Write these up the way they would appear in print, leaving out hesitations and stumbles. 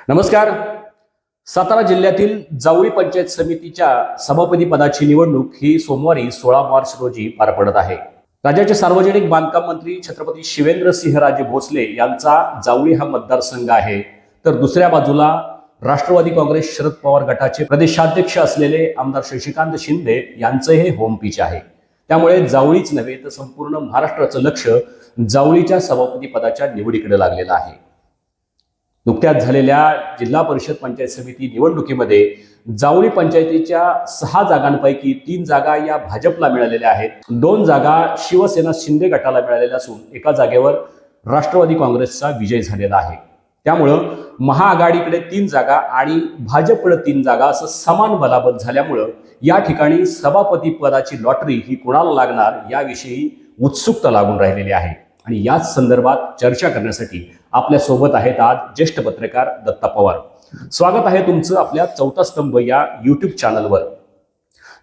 नमस्कार. सातारा जिल्ह्यातील जावळी पंचायत समितीच्या सभापती पदाची निवडणूक ही सोमवारी 16 मार्च रोजी पार पडत आहे. राज्याचे सार्वजनिक बांधकाम मंत्री छत्रपती शिवेंद्रसिंहराजे भोसले यांचा जावळी हा मतदारसंघ आहे, तर दुसऱ्या बाजूला राष्ट्रवादी काँग्रेस शरद पवार गटाचे प्रदेशाध्यक्ष असलेले आमदार शशिकांत शिंदे यांचे हे होम पिच आहे. त्यामुळे जावळीच नव्हे तर संपूर्ण महाराष्ट्राचं लक्ष जावळीच्या सभापती पदाच्या निवडीकडे लागलेलं आहे. नुकत्याच झालेल्या जिल्हा परिषद पंचायत समिती निवडणुकीमध्ये जावळी पंचायतीच्या 6 जागांपैकी 3 जागा या भाजपला मिळालेल्या आहेत. 2 जागा शिवसेना शिंदे गटाला मिळालेल्या असून एका जागेवर राष्ट्रवादी काँग्रेसचा विजय झालेला आहे. त्यामुळं महाआघाडीकडे 3 जागा आणि भाजपकडे 3 जागा असं समान बलाबल झाल्यामुळं या ठिकाणी सभापती पदाची लॉटरी ही कोणाला लागणार याविषयी उत्सुकता लागून राहिलेली आहे. आणि याच संदर्भात चर्चा करण्यासाठी आपल्या सोबत आहेत आज ज्येष्ठ पत्रकार दत्ता पवार. स्वागत आहे तुमचं आपल्या चौथा स्तंभ या YouTube चॅनलवर.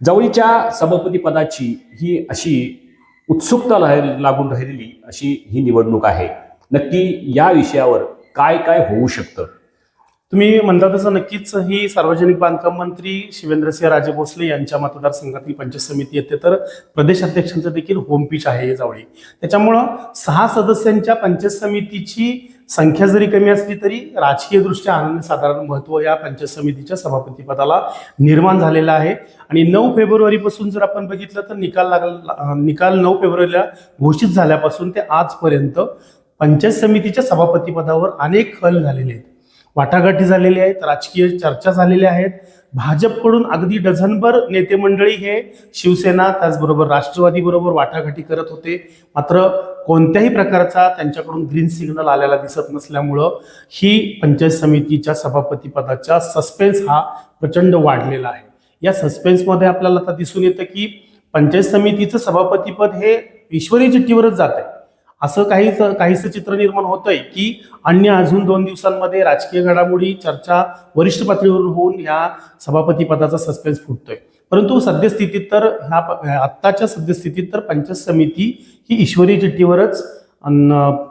जावळीच्या सभापती पदाची ही अशी उत्सुकता लागून राहिलेली अशी ही निवडणूक आहे. नक्की या विषयावर काय काय होऊ शकतं? तुम्ही म्हणता तसं नक्कीच ही सार्वजनिक बांधकाम मंत्री शिवेंद्रसिंहराजे भोसले यांच्या मतदारसंघातील पंचायत समिती येते, तर प्रदेशाध्यक्षांचं देखील होम पिच आहे जावळी. त्याच्यामुळं 6 सदस्यांच्या पंचायत समितीची संख्या जरी कमी असली तरी राजकीयदृष्ट्या अनन्यसाधारण महत्त्व या पंचायत समितीच्या सभापती पदाला निर्माण झालेलं आहे. आणि 9 फेब्रुवारीपासून जर आपण बघितलं तर निकाल 9 फेब्रुवारीला घोषित झाल्यापासून ते आजपर्यंत पंचायत समितीच्या सभापती पदावर अनेक खल झालेले आहेत, वाटाघाटी झालेली आहेत, राजकीय चर्चा झालेल्या आहेत. भाजपकडून अगदी डझनभर नेते मंडळी हे शिवसेना त्याचबरोबर राष्ट्रवादी बरोबर वाटाघाटी करत होते, मात्र कोणत्याही प्रकारचा त्यांच्याकडून ग्रीन सिग्नल आलेला दिसत नसल्यामुळं ही पंचायत समितीच्या सभापती पदाचा सस्पेन्स हा प्रचंड वाढलेला आहे. या सस्पेन्समध्ये आपल्याला आता दिसून येतं की पंचायत समितीचं सभापतीपद हे ईश्वरी चिठ्ठीवरच जात आहे. असं काहीसं चित्र निर्माण होतंय की अन्य अजून 2 दिवसांमध्ये राजकीय घडामोडी चर्चा वरिष्ठ पातळीवरून होऊन या सभापती पदाचा सस्पेन्स फुटतोय. परंतु सद्यस्थितीत तर आत्ताच्या सद्यस्थितीत तर पंचायत समिती ही ईश्वरी चिठ्ठीवरच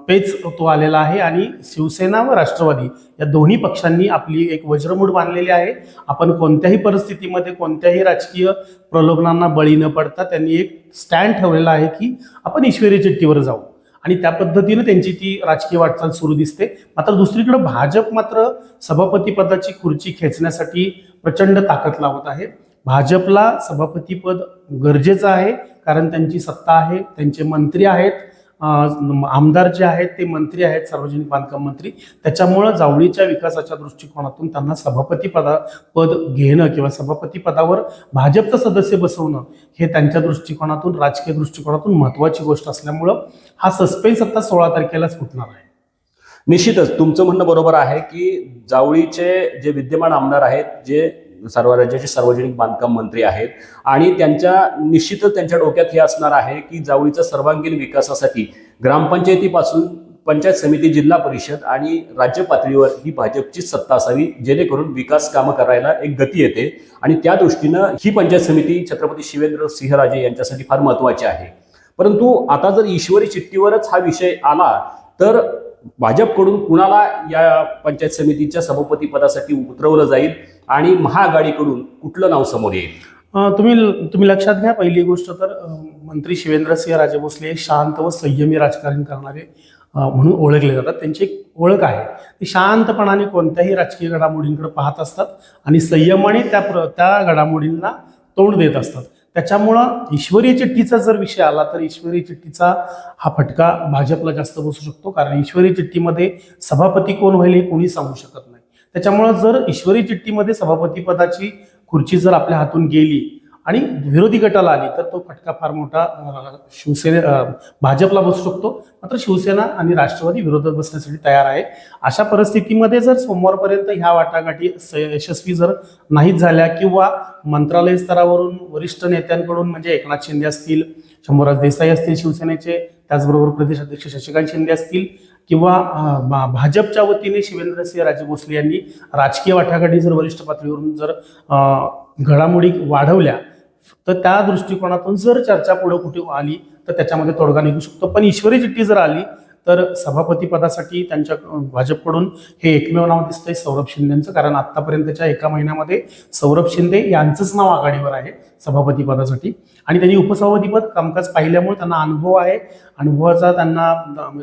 पेच तो आलेला आहे. आणि शिवसेना व राष्ट्रवादी या दोन्ही पक्षांनी आपली एक वज्रमूठ बांधलेली आहे. आपण कोणत्याही परिस्थितीमध्ये कोणत्याही राजकीय प्रलोभनांना बळी न पडता त्यांनी एक स्टँड ठेवलेला आहे की आपण ईश्वरी चिठ्ठीवर जाऊ, आणि त्या पद्धतीने त्यांची ती राजकीय वाटचाल सुरू दिसते. मात्र दुसरीकडे भाजप मात्र सभापती पदाची खुर्ची खेचण्यासाठी प्रचंड ताकद लावत आहे. भाजपला सभापतीपद गरजेचं आहे, कारण त्यांची सत्ता आहे, त्यांचे मंत्री आहेत, आमदार जे आहेत ते मंत्री आहेत, सार्वजनिक बांधकाम मंत्री. त्याच्यामुळं जावळीच्या विकासाच्या दृष्टिकोनातून त्यांना सभापती पद घेणं किंवा सभापती पदावर भाजपचं सदस्य बसवणं हे त्यांच्या दृष्टिकोनातून राजकीय दृष्टिकोनातून महत्त्वाची गोष्ट असल्यामुळं हा सस्पेन्स आता 16 तारखेलाच फुटणार आहे. निश्चितच तुमचं म्हणणं बरोबर आहे की जावळीचे जे विद्यमान आमदार आहेत, जे सर्व राज्याचे सार्वजनिक बांधकाम मंत्री आहेत, आणि निश्चितच त्यांच्या डोक्यात हे असणार आहे की जावळीच्या सर्वांगीण विकासासाठी ग्रामपंचायतीपासून पंचायत समिती, जिल्हा परिषद आणि राज्य पातळीवर ही भाजपची सत्ता असावी, जेणेकरून विकास कामं करायला एक गती येते. आणि त्या दृष्टीनं ही पंचायत समिती छत्रपती शिवेंद्रसिंहराजे यांच्यासाठी फार महत्त्वाची आहे. परंतु आता जर ईश्वरी चिठ्ठीवरच हा विषय आला तर भाजपकडून कुणाला या पंचायत समितीच्या सभापती पदासाठी उतरवलं जाईल आणि महाआघाडीकडून कुठलं नाव समोर येईल? तुम्ही लक्षात घ्या, पहिली गोष्ट तर मंत्री शिवेंद्रसिंहराजे भोसले हे शांत व संयमी राजकारण करणारे म्हणून ओळखले जातात. त्यांची एक ओळख आहे, ते शांतपणाने कोणत्याही राजकीय घडामोडींकडे पाहत असतात आणि संयमाने त्या घडामोडींना तोंड देत असतात. त्याच्यामुळं ईश्वरी चिठ्ठीचा जर विषय आला तर ईश्वरी चिठ्ठीचा हा फटका भाजपला जास्त बसू शकतो, कारण ईश्वरी चिठ्ठीमध्ये सभापती कोण होईल हे कोणी सांगू शकत नाही. त्याच्यामुळं जर ईश्वरी चिठ्ठीमध्ये सभापती पदाची खुर्ची जर आपल्या हातून गेली आणि विरोधी गटाला आली तर तो फटका फार मोठा भाजपला बसू शकतो. मात्र शिवसेना आणि राष्ट्रवादी विरोधात बसण्यासाठी तयार आहे. अशा परिस्थितीमध्ये जर सोमवारपर्यंत ह्या वाटाघाटी यशस्वी जर नाहीत झाल्या किंवा मंत्रालय स्तरावरून वरिष्ठ नेत्यांकडून म्हणजे एकनाथ शिंदे असतील, शंभूराज देसाई असतील शिवसेनेचे, त्याचबरोबर प्रदेशाध्यक्ष शशिकांत शिंदे असतील, किंवा भाजपच्या वतीने शिवेंद्रसिंहराजे भोसले यांनी राजकीय वाटाघाटी जर वरिष्ठ पातळीवरून जर घडामोडी वाढवल्या तर त्या दृष्टिकोनातून जर चर्चा पुढे कुठे आली तर त्याच्यामध्ये तोडगा निघू शकतो. पण ईश्वरी चिठ्ठी जर आली तर सभापती पदासाठी त्यांच्या भाजपकडून हे एकमेव नाव दिसतंय सौरभ शिंदेचं, कारण आतापर्यंतच्या एका महिन्यामध्ये सौरभ शिंदे यांचंच नाव आघाडीवर आहे सभापती पदासाठी. आणि त्यांनी उपसभापतीपद कामकाज पाहिल्यामुळे त्यांना अनुभव आहे, त्यांना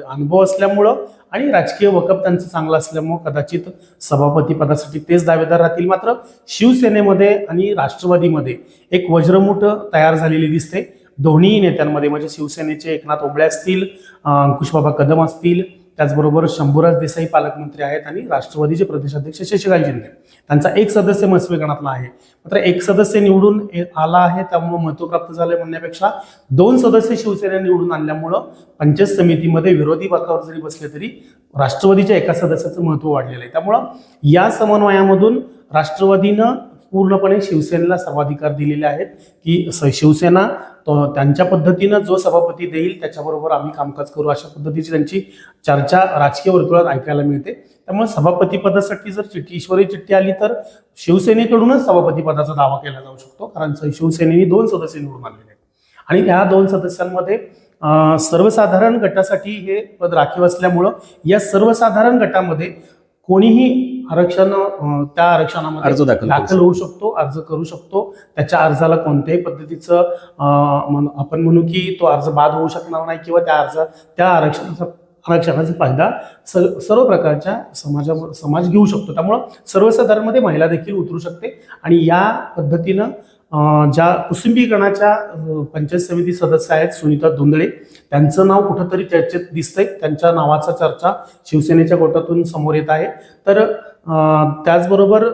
अनुभव असल्यामुळं आणि राजकीय वकफ त्यांचं चांगलं असल्यामुळं कदाचित सभापती पदासाठी तेच दावेदार राहतील. मात्र शिवसेनेमध्ये आणि राष्ट्रवादीमध्ये एक वज्रमूठ तयार झालेली दिसते दोन्ही नेत्यांमध्ये. म्हणजे शिवसेनेचे एकनाथ ओबळे असतील, अंकुशबाबा कदम असतील, त्याचबरोबर शंभूराज देसाई पालकमंत्री आहेत आणि राष्ट्रवादीचे प्रदेशाध्यक्ष शशिकांत शिंदे त्यांचा एक सदस्य महसुली गणातला आहे. मात्र एक सदस्य निवडून आला आहे त्यामुळे महत्व प्राप्त झाले म्हणण्यापेक्षा 2 सदस्य शिवसेने निवडून आणल्यामुळं पंचायत समितीमध्ये विरोधी बाकावर जरी बसले तरी राष्ट्रवादीच्या एका सदस्याचं महत्व वाढलेलं आहे. त्यामुळं या समन्वयामधून राष्ट्रवादीनं पूर्णपणे शिवसेनेला सर्वाधिकार दिलेले आहेत की शिवसेना त्यांच्या पद्धतीनं जो सभापती देईल त्याच्याबरोबर आम्ही कामकाज करू, अशा पद्धतीची त्यांची चर्चा राजकीय वर्तुळात ऐकायला मिळते. त्यामुळे सभापती पदासाठी जर ईश्वरी चिठ्ठी आली तर शिवसेनेकडूनच सभापती पदाचा दावा केला जाऊ शकतो, कारण शिवसेनेने 2 सदस्य निवडून आणलेले आहेत आणि ह्या 2 सदस्यांमध्ये सर्वसाधारण गटासाठी हे पद राखीव असल्यामुळं या सर्वसाधारण गटामध्ये कोणीही त्या आरक्षणामध्ये अर्ज दाखल होऊ शकतो, अर्ज करू शकतो. त्याच्या अर्जाला कोणत्याही पद्धतीचं आपण म्हणू की तो अर्ज बाद होऊ शकणार नाही किंवा त्या आरक्षणाचा फायदा सर्व प्रकारच्या समाज घेऊ शकतो. त्यामुळं सर्वसाधारणमध्ये महिला देखील उतरू शकते आणि या पद्धतीनं ज्या कुसुंबी गणाच्या पंचायत समिती सदस्य आहेत सुनीता धुंदळे, त्यांचं नाव कुठंतरी चर्चेत दिसतंय. त्यांच्या नावाचा चर्चा शिवसेनेच्या गोटातून समोर येत आहे. तर त्याचबरोबर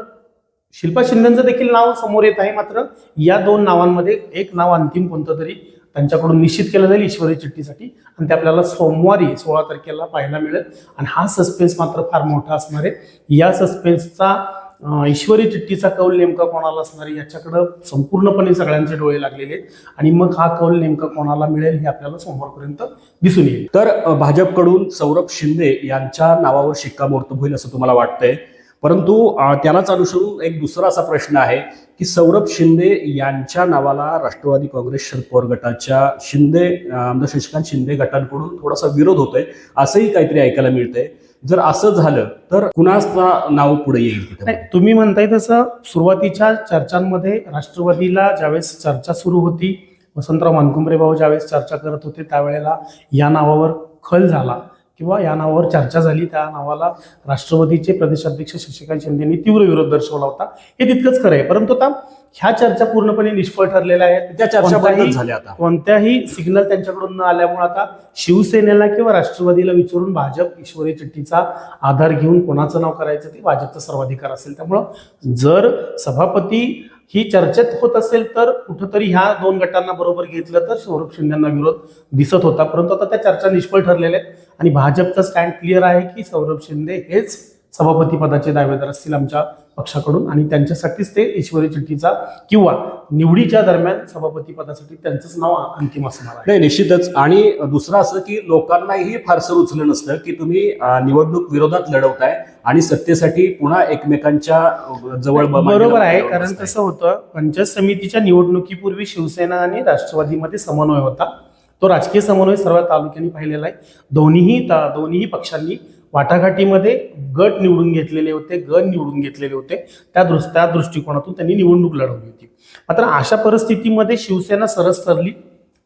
शिल्पा शिंदेचं देखील नाव समोर येत आहे. मात्र या 2 नावांमध्ये एक नाव अंतिम कोणतं तरी त्यांच्याकडून निश्चित केलं जाईल ईश्वरी चिठ्ठीसाठी आणि ते आपल्याला सोमवारी 16 तारखेला पाहायला मिळेल. आणि हा सस्पेन्स मात्र फार मोठा असणार आहे. या सस्पेन्सचा ईश्वरी चिठ्ठीचा कौल नेमका कोणाला असणार आहे याच्याकडं संपूर्णपणे सगळ्यांचे डोळे लागलेले आहेत आणि मग हा कौल नेमका कोणाला मिळेल हे आपल्याला सोमवारपर्यंत दिसून येईल. तर भाजपकडून सौरभ शिंदे यांच्या नावावर शिक्कामोर्तब होईल असं तुम्हाला वाटतंय, परंतु त्यालाच अनुसरून एक दुसरा असा प्रश्न आहे की सौरभ शिंदे यांच्या नावाला राष्ट्रवादी काँग्रेस शरद पवार गटाच्या आमदार शशिकांत शिंदे गटांकडून थोडासा विरोध होतोय असंही काहीतरी ऐकायला मिळतंय. जर असं झालं तर कुणाचं नाव पुढे येईल? तुम्ही म्हणताय तसं सुरुवातीच्या चर्चांमध्ये राष्ट्रवादीला ज्यावेळेस चर्चा सुरू होती, वसंतराव मानकुमरे भाऊ ज्यावेळेस चर्चा करत होते त्यावेळेला या नावावर खल झाला किंवा या नावावर चर्चा झाली. त्या नावाला राष्ट्रवादीचे प्रदेशाध्यक्ष शशिकांत शिंदेंनी तीव्र विरोध दर्शवला होता. हे तितकंच खरं आहे, परंतु आता ह्या चर्चा पूर्णपणे निष्फळ ठरलेल्या आहेत. त्या चर्चा बंद झाल्या. आता कोणत्याही सिग्नल त्यांच्याकडून न आल्यामुळे आता शिवसेनेला किंवा राष्ट्रवादीला विचारून भाजप ईश्वरी चिठ्ठीचा आधार घेऊन कोणाचं नाव करायचं ते भाजपचा सर्वाधिकार असेल. त्यामुळं जर सभापती ही चर्चेत होत असेल तर कुठंतरी ह्या 2 गटांना बरोबर घेतलं तर सौरभ शिंदेंना विरोध दिसत होता, परंतु आता त्या चर्चा निष्फळ ठरलेल्या आहेत आणि भाजपचा स्टँड क्लिअर आहे की सौरभ शिंदे हेच सभापती पदाचे दावेदार असतील आमच्या पक्षाकडून आणि त्यांच्यासाठीच ते ईश्वरी चिठ्ठीचा किंवा निवडीच्या दरम्यान सभापती पदासाठी त्यांचंच नाव अंतिम असणार आहे. नाही, निश्चितच. आणि दुसरं असं की लोकांनाही फारसं रुचलं नसतं की तुम्ही निवडणूक विरोधात लढवताय आणि सत्तेसाठी पुन्हा एकमेकांच्या जवळ. बरोबर आहे, कारण कसं होतं पंचायत समितीच्या निवडणुकीपूर्वी शिवसेना आणि राष्ट्रवादीमध्ये समन्वय होता. तो राजकीय समन्वय सर्व तालुक्यांनी पाहिलेला आहे. दोन्ही पक्षांनी वाटाघाटीमध्ये गट निवडून घेतलेले होते, गण निवडून घेतलेले होते. त्या दृष्टिकोनातून त्यांनी निवडणूक लढवली होती. मात्र अशा परिस्थितीमध्ये शिवसेना सरस ठरली.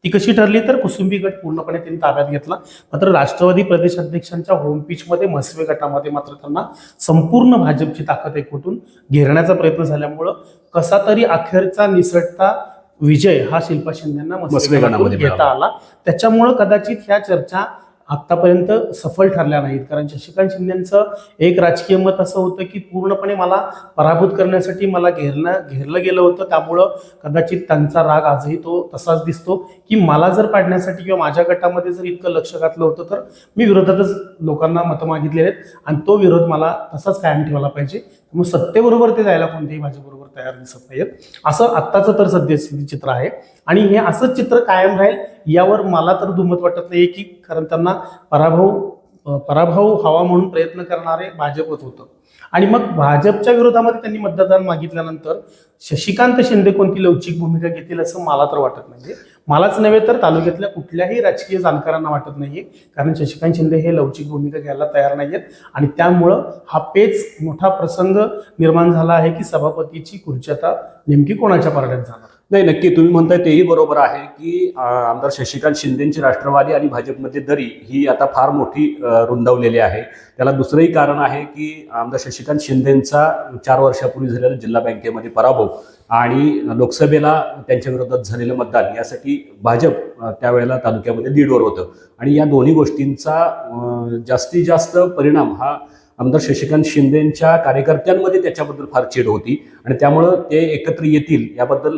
ती कशी ठरली तर कुसुंबी गट पूर्णपणे त्यांनी ताब्यात घेतला. मात्र राष्ट्रवादी प्रदेशाध्यक्षांच्या होम पिचमध्ये म्हसवे गटामध्ये मात्र त्यांना संपूर्ण भाजपची ताकद एकवटून घेरण्याचा प्रयत्न झाल्यामुळं कसा तरी अखेरचा निसटता विजय हा शिल्पा शिंदेंना म्हसवे गटामध्ये घेता आला. त्याच्यामुळं कदाचित ह्या चर्चा आतापर्यंत सफल ठरल्या नाहीत, कारण शशिकांत शिंदेंचं एक राजकीय मत असं होतं की पूर्णपणे मला पराभूत करण्यासाठी मला घेरलं गेलं होतं. त्यामुळं कदाचित त्यांचा राग आजही तो तसाच दिसतो की मला जर पाडण्यासाठी किंवा माझ्या गटामध्ये जर इतकं लक्ष घातलं होतं तर मी विरोधातच लोकांना मतं मागितलेले आहेत आणि तो विरोध मला तसाच कायम ठेवला पाहिजे. त्यामुळे सत्तेबरोबर ते जायला कोणत्याही भाजपबरोबर तयार दिसत नाहीत. असं आत्ताचं तर सद्यस्थिती चित्र आहे आणि हे असंच चित्र कायम राहील यावर मला तर दुमत वाटत नाही की, कारण त्यांना पराभव हवा म्हणून प्रयत्न करणारे भाजपच होतं आणि मग भाजपच्या विरोधामध्ये त्यांनी मतदान मागितल्यानंतर शशिकांत शिंदे कोणती लवचिक भूमिका घेतील असं मला तर वाटत नाहीये. मलाच नव्हे तर तालुक्यातल्या कुठल्याही राजकीय जाणकारांना वाटत नाहीये, कारण शशिकांत शिंदे हे लवचिक भूमिका घ्यायला तयार नाहीयेत. आणि त्यामुळं हा पेच मोठा प्रसंग निर्माण झाला आहे की सभापतीची खुर्ची आता नेमकी कोणाच्या पारड्यात जाणार. नाही, नक्की तुम्ही म्हणताय तेही बरोबर आहे की आमदार शशिकांत शिंदेची राष्ट्रवादी आणि भाजपमध्ये दरी ही आता फार मोठी रुंदावलेली आहे. त्याला दुसरंही कारण आहे की आमदार शशिकांत शिंदेचा 4 वर्षापूर्वी झालेला जिल्हा बँकेमध्ये पराभव आणि लोकसभेला त्यांच्या विरोधात झालेलं मतदान यासाठी भाजप त्यावेळेला तालुक्यामध्ये लीडवर होतं आणि या दोन्ही गोष्टींचा जास्तीत जास्त परिणाम हा आमदार शशिकांत शिंदेच्या कार्यकर्त्यांमध्ये त्याच्याबद्दल फार चीड होती आणि त्यामुळं ते एकत्र येतील याबद्दल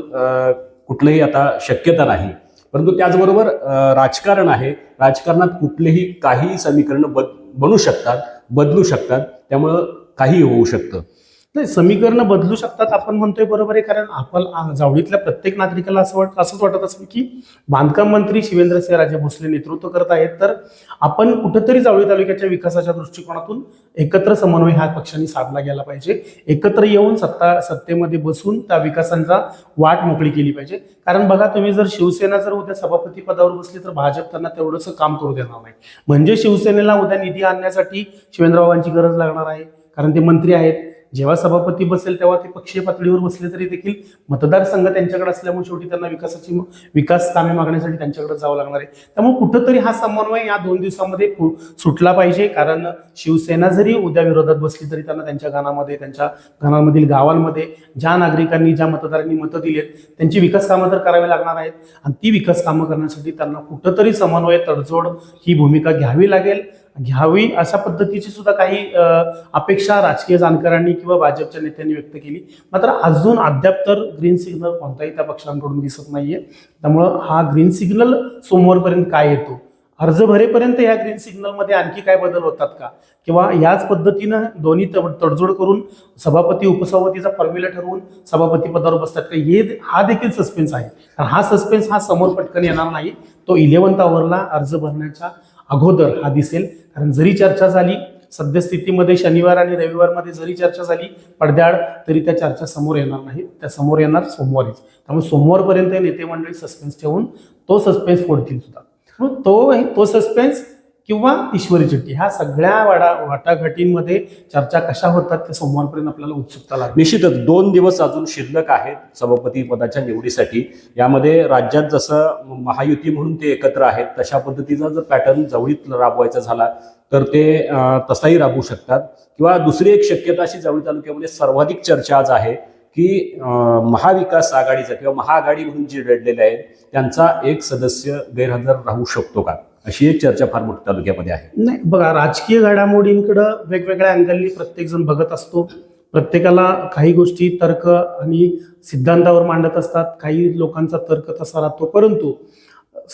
कुठलंही आता शक्यता नाही. परंतु त्याचबरोबर राजकारण आहे, राजकारणात कुठलेही काही समीकरणं बनू शकतात, बदलू शकतात, त्यामुळं काही होऊ शकतं. नाही, समीकरणं बदलू शकतात आपण म्हणतोय बरोबर आहे, कारण आपण जावळीतल्या प्रत्येक नागरिकाला असंच वाटत असेल की बांधकाम मंत्री शिवेंद्रसिंहराजे भोसले नेतृत्व करत आहेत, तर आपण कुठंतरी जावळी तालुक्याच्या विकासाच्या दृष्टिकोनातून एकत्र समन्वय ह्या पक्षांनी साधला गेला पाहिजे. एकत्र येऊन सत्तेमध्ये बसून त्या विकासांचा वाट मोकळी केली पाहिजे. कारण बघा, तुम्ही जर शिवसेना जर उद्या सभापती पदावर बसली तर भाजप त्यांना तेवढंसं काम करू देणार नाही. म्हणजे शिवसेनेला उद्या निधी आणण्यासाठी शिवेंद्रबाबांची गरज लागणार आहे, कारण ते मंत्री आहेत. जेव्हा सभापती बसेल तेव्हा ते पक्षीय पातळीवर बसले तरी देखील मतदारसंघ त्यांच्याकडे असल्यामुळे शेवटी त्यांना विकास कामे मागण्यासाठी त्यांच्याकडे जावं लागणार आहे. त्यामुळे कुठंतरी हा समन्वय या 2 दिवसामध्ये सुटला पाहिजे. कारण शिवसेना जरी उद्या विरोधात बसली तरी त्यांना त्यांच्या गावांमधील गावांमध्ये ज्या नागरिकांनी ज्या मतदारांनी मतं दिलीत त्यांची विकास कामं तर करावी लागणार आहेत आणि ती विकास कामं करण्यासाठी त्यांना कुठंतरी समन्वय तडजोड ही भूमिका घ्यावी अशा पद्धतीची सुद्धा काही अपेक्षा राजकीय जाणकारांनी किंवा भाजपच्या नेत्यांनी व्यक्त केली. मात्र अजून अद्याप तर ग्रीन सिग्नल कोणताही त्या पक्षांकडून दिसत नाहीये. त्यामुळं हा ग्रीन सिग्नल सोमवारपर्यंत काय येतो, अर्ज भरेपर्यंत या ग्रीन सिग्नलमध्ये आणखी काय बदल होतात का, किंवा याच पद्धतीनं दोन्ही तडजोड करून सभापती उपसभापतीचा फॉर्म्युला ठरवून सभापती पदावर बसतात का, हा देखील सस्पेन्स आहे. हा सस्पेन्स हा समोर पटकन येणार नाही, तो 11th आवरला अर्ज भरण्याच्या अगोदर हा दिसेल. कारण जरी चर्चा झाली सद्यस्थितीमध्ये शनिवार आणि रविवारमध्ये जरी चर्चा झाली पडद्याआड, तरी त्या चर्चा समोर येणार नाहीत, त्या समोर येणार सोमवारीच. त्यामुळे सोमवारपर्यंत नेते मंडळी सस्पेन्स ठेवून तो सस्पेन्स फोडतील सुद्धा. तो सस्पेन्स किंवा ईश्वरी चिठ्ठी ह्या सगळ्या वाटाघाटींमध्ये चर्चा कशा होतात ते सोमवारपर्यंत आपल्याला उत्सुकता लागते. निश्चितच 2 दिवस अजून शिल्लक आहेत सभापती पदाच्या निवडीसाठी. यामध्ये राज्यात जसं महायुती म्हणून ते एकत्र आहेत तशा पद्धतीचा जर पॅटर्न जवळीत राबवायचा झाला तर ते तसाही राबवू शकतात. किंवा दुसरी एक शक्यता अशी जावळी तालुक्यामध्ये सर्वाधिक चर्चा आज आहे की महाविकास आघाडीचा किंवा महाआघाडी म्हणून जे लढलेले आहेत त्यांचा एक सदस्य गैरहजर राहू शकतो का, अशी एक चर्चा फार मोठ्या तालुक्यामध्ये आहे. नाही बघा, राजकीय घडामोडींकडं वेगवेगळ्या अँगलनी प्रत्येक जण बघत असतो. प्रत्येकाला काही गोष्टी तर्क आणि सिद्धांतावर मांडत असतात, काही लोकांचा तर्क तसा राहतो. परंतु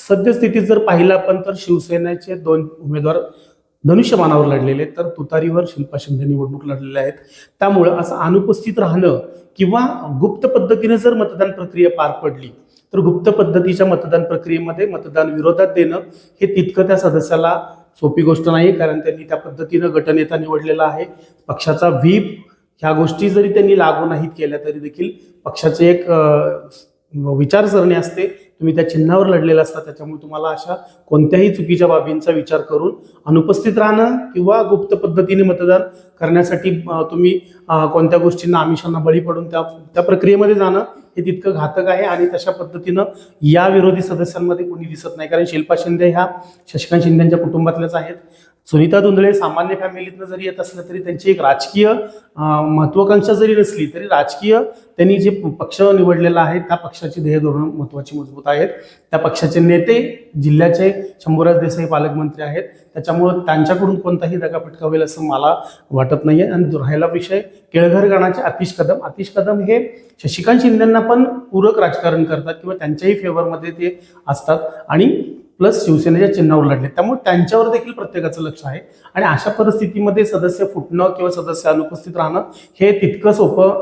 सद्यस्थितीत जर पाहिलं आपण तर शिवसेनेचे 2 उमेदवार धनुष्यबाणावर लढलेले, तर तुतारीवर शिल्पा शिंदे निवडणूक लढलेल्या आहेत. त्यामुळं असं अनुपस्थित राहणं किंवा गुप्त पद्धतीने जर मतदान प्रक्रिया पार पडली तर गुप्त पद्धतीच्या मतदान प्रक्रियेमध्ये मतदान विरोधात देणं हे तितकं त्या सदस्याला सोपी गोष्ट नाही. कारण त्यांनी त्या पद्धतीनं गटनेता निवडलेला आहे. पक्षाचा व्हीप ह्या गोष्टी जरी त्यांनी लागू नाहीत केल्या तरी देखील पक्षाचे एक विचारसरणी असते, तुम्ही त्या चिन्हावर लढलेला असता. त्याच्यामुळे तुम्हाला अशा कोणत्याही चुकीच्या बाबींचा विचार करून अनुपस्थित राहणं किंवा गुप्त पद्धतीने मतदान करण्यासाठी तुम्ही कोणत्या गोष्टींना आमिषांना बळी पडून त्या प्रक्रियेमध्ये जाणं हे तितकं घातक आहे. आणि तशा पद्धतीनं या विरोधी सदस्यांमध्ये कोणी दिसत नाही. कारण शिल्पा शिंदे ह्या शशिकांत शिंदेच्या कुटुंबातल्याच आहेत. सुनीता धुंदळे सामान्य फॅमिलीतनं जरी येत असलं तरी त्यांची एक राजकीय महत्वाकांक्षा जरी नसली तरी राजकीय त्यांनी जे पक्ष निवडलेला आहे त्या पक्षाची ध्येय धोरणं महत्वाची मजबूत आहेत. त्या पक्षाचे नेते जिल्ह्याचे शंभूराज देसाई पालकमंत्री आहेत. त्याच्यामुळं त्यांच्याकडून कोणताही दगाफटका होईल असं मला वाटत नाहीये. आणि राहिला विषय केळघर गणाचे आतिश कदम हे शशिकांत शिंदेंना पण पूरक राजकारण करतात किंवा त्यांच्याही फेवरमध्ये ते असतात आणि प्लस शिवसेनेच्या चिन्हावर लढले, त्यामुळे त्यांच्यावर देखील प्रत्येकाचं लक्ष आहे. आणि अशा परिस्थितीमध्ये सदस्य फुटणं किंवा सदस्य अनुपस्थित राहणं हे तितकं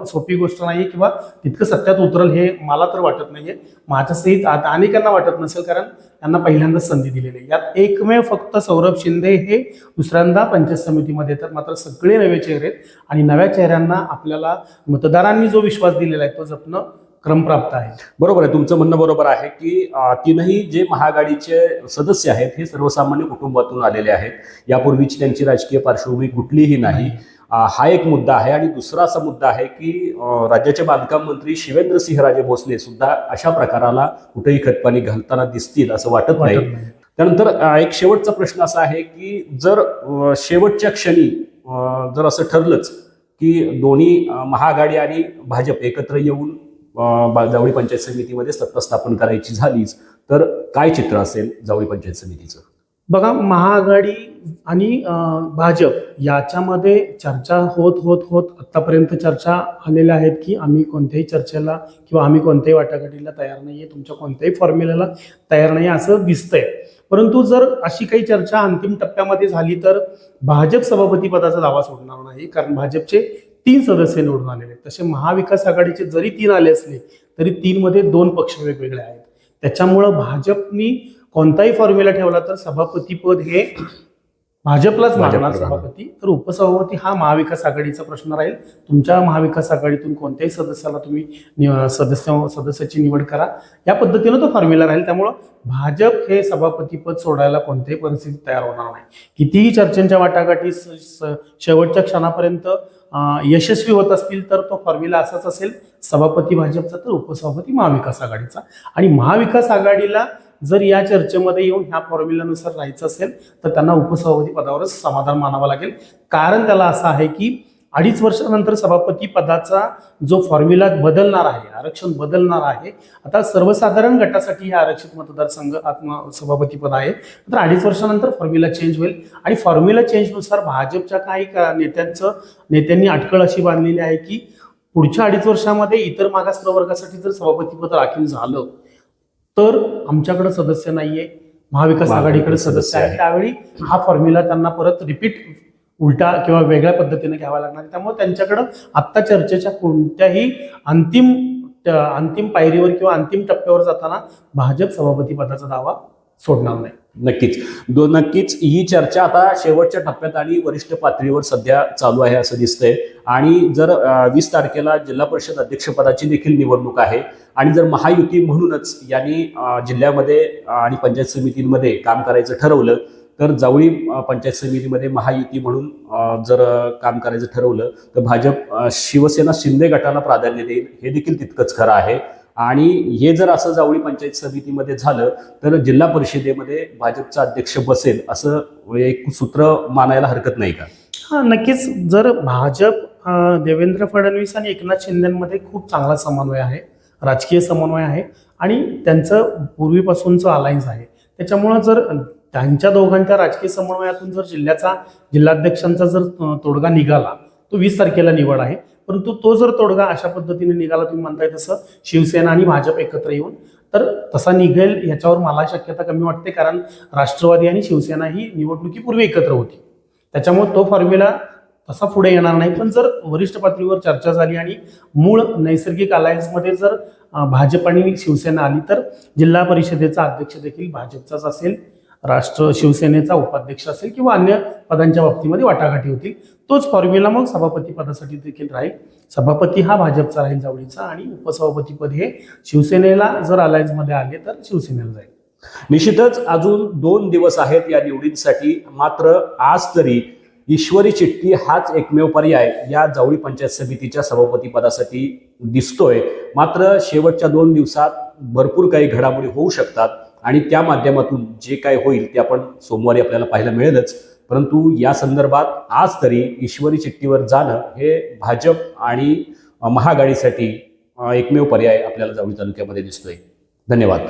सोपी गोष्ट नाही किंवा तितकं सत्यात उतरल हे मला तर वाटत नाहीये. माझ्यासहित अनेकांना वाटत नसेल. कारण यांना पहिल्यांदा संधी दिलेली आहे. यात एकमेव फक्त सौरभ शिंदे हे दुसऱ्यांदा पंचायत समितीमध्ये येतात. मात्र सगळे नवे चेहरे आहेत आणि नव्या चेहऱ्यांना आपल्याला मतदारांनी जो विश्वास दिलेला आहे तो जपणं क्रमप्राप्त आहे. बरोबर आहे, तुमचं म्हणणं बरोबर आहे की तीनही जे महाआघाडीचे सदस्य आहेत हे सर्वसामान्य कुटुंबातून आलेले आहेत. यापूर्वीची त्यांची राजकीय पार्श्वभूमी कुठलीही नाही. हा एक मुद्दा आहे. आणि दुसरा असा मुद्दा आहे की राज्याचे बांधकाम मंत्री शिवेंद्रसिंहराजे भोसले सुद्धा अशा प्रकाराला कुठेही खतपाणी घालताना दिसतील असं वाटत नाही. त्यानंतर एक शेवटचा प्रश्न असा आहे की जर शेवटच्या क्षणी जर असं ठरलंच की दोन्ही महाआघाडी आणि भाजप एकत्र येऊन जावळी पंचायत समितीमध्ये सत्ता स्थापन करायची झालीच तर काय चित्र असेल जावळी पंचायत समितीचं? बघा, महाआघाडी आणि भाजप याच्यामध्ये चर्चा होत होत होत आतापर्यंत चर्चा आलेल्या आहेत की आम्ही कोणत्याही चर्चेला किंवा आम्ही कोणत्याही वाटाघाटीला तयार नाहीये, तुमच्या कोणत्याही फॉर्म्युल्याला तयार नाही असं दिसतंय. परंतु जर अशी काही चर्चा अंतिम टप्प्यामध्ये झाली तर भाजप सभापती पदाचा दावा सोडणार नाही, कारण भाजपचे 3 सदस्य निवडून आलेले आहेत. तसे महाविकास आघाडीचे जरी 3 आले असले तरी 3 मध्ये 2 पक्ष वेगवेगळे आहेत. त्याच्यामुळं भाजपनी कोणताही फॉर्म्युला ठेवला तर सभापतीपद हे भाजपलाच मागणार सभापती, तर उपसभापती हा महाविकास आघाडीचा प्रश्न राहील. तुमच्या महाविकास आघाडीतून कोणत्याही सदस्याला तुम्ही सदस्याची निवड करा, या पद्धतीनं तो फॉर्म्युला राहील. त्यामुळं भाजप हे सभापतीपद सोडायला कोणत्याही परिस्थितीत तयार होणार नाही. कितीही चर्चेच्या वाटाघाटी शेवटच्या क्षणापर्यंत यशस्वी होत असतील तर तो फॉर्म्युला असाच असेल, सभापती भाजपचा तर उपसभापती महाविकास आघाडीचा. आणि महाविकास आघाडीला जर या चर्चेमध्ये येऊन ह्या फॉर्म्युल्यानुसार राहायचं असेल तर त्यांना उपसभापती पदावरच समाधान मानावं लागेल. कारण त्याला असं आहे की 2.5 वर्षानंतर सभापती पदाचा जो फॉर्म्युला बदलणार आहे, आरक्षण बदलणार आहे. आता सर्वसाधारण गटासाठी हे आरक्षित मतदारसंघ सभापती पद आहे, तर 2.5 वर्षानंतर फॉर्म्युला चेंज होईल. आणि फॉर्म्युला चेंजनुसार भाजपच्या काही नेत्यांनी अटकळ अशी बांधलेली आहे की पुढच्या 2.5 वर्षामध्ये इतर मागास प्रवर्गासाठी जर सभापती पद राखीव झालं तर आमच्याकडे सदस्य नाहीये, महाविकास आघाडीकडे सदस्य आहे. त्यावेळी हा फॉर्म्युला त्यांना परत रिपीट उलटा किंवा वेगळ्या पद्धतीने घ्यावा लागणार. त्यामुळे त्यांच्याकडं आत्ता चर्चेच्या कोणत्याही अंतिम पायरीवर किंवा अंतिम टप्प्यावर जाताना भाजप सभापती पदाचा दावा सोडणार नाही. नक्कीच ही चर्चा आता शेवटच्या टप्प्यात आणि वरिष्ठ पातळीवर सध्या चालू आहे असं दिसतंय. आणि जर 20 तारखेला जिल्हा परिषद अध्यक्षपदाची देखील निवडणूक आहे आणि जर महायुती म्हणूनच यांनी जिल्ह्यामध्ये आणि पंचायत समितीमध्ये काम करायचं ठरवलं तर जावळी पंचायत समितीमध्ये महायुती म्हणून जर काम करायचं ठरवलं तर भाजप शिवसेना शिंदे गटाला प्राधान्य देईल, हे देखील तितकंच खरं आहे. आणि हे जर असं पंचायत समितीमध्ये झालं तर जिल्हा परिषदेमध्ये भाजपचा अध्यक्ष बसेल असं एक सूत्र मानायला हरकत नाही का? हा, नक्कीच. जर भाजप देवेंद्र फडणवीस आणि एकनाथ शिंदेमध्ये खूप चांगला समन्वय आहे, राजकीय समन्वय आहे आणि त्यांचं पूर्वीपासूनचं अलायन्स आहे. त्याच्यामुळं जर त्यांच्या दोघांच्या राजकीय समन्वयातून जर जिल्हाध्यक्षांचा जर तोडगा निघाला, तो 20 तारखेला निवड आहे, परंतु तो जर तोडगा अशा पद्धतीने निघाला, तुम्ही म्हणताय तसं शिवसेना आणि भाजप एकत्र येऊन, तर तसा निघेल याच्यावर मला शक्यता कमी वाटते. कारण राष्ट्रवादी आणि शिवसेना ही निवडणुकीपूर्वी एकत्र होती, त्याच्यामुळे तो फॉर्म्युला तसा पुढे येणार नाही. पण जर वरिष्ठ पातळीवर चर्चा झाली आणि मूळ नैसर्गिक अलायन्समध्ये जर भाजप आणि शिवसेना आली तर जिल्हा परिषदेचा अध्यक्ष देखील भाजपचाच असेल, शिवसेनेचा उपाध्यक्ष असेल किंवा अन्य पदांच्या बाबतीमध्ये वाटाघाटी होतील. तोच फॉर्म्युला मग सभापती पदासाठी देखील राहील. सभापती हा भाजपचा राहील जावळीचा आणि उपसभापती पद हे शिवसेनेला जर अलायन्समध्ये आले तर शिवसेनेला जाईल. निश्चितच अजून 2 दिवस आहेत या निवडींसाठी. मात्र आज तरी ईश्वरी चिठ्ठी हाच एकमेव पर्याय या जावळी पंचायत समितीच्या सभापती पदासाठी दिसतोय. मात्र शेवटच्या 2 दिवसात भरपूर काही घडामोडी होऊ शकतात आणि त्या माध्यमातून जे काय होईल ते आपण सोमवारी आपल्याला पाहायला मिळेलच. परंतु या संदर्भात आज तरी ईश्वरी चिठ्ठीवर जाणं हे भाजप आणि महाआघाडीसाठी एकमेव पर्याय आपल्याला जावळी तालुक्यामध्ये दिसतोय. धन्यवाद.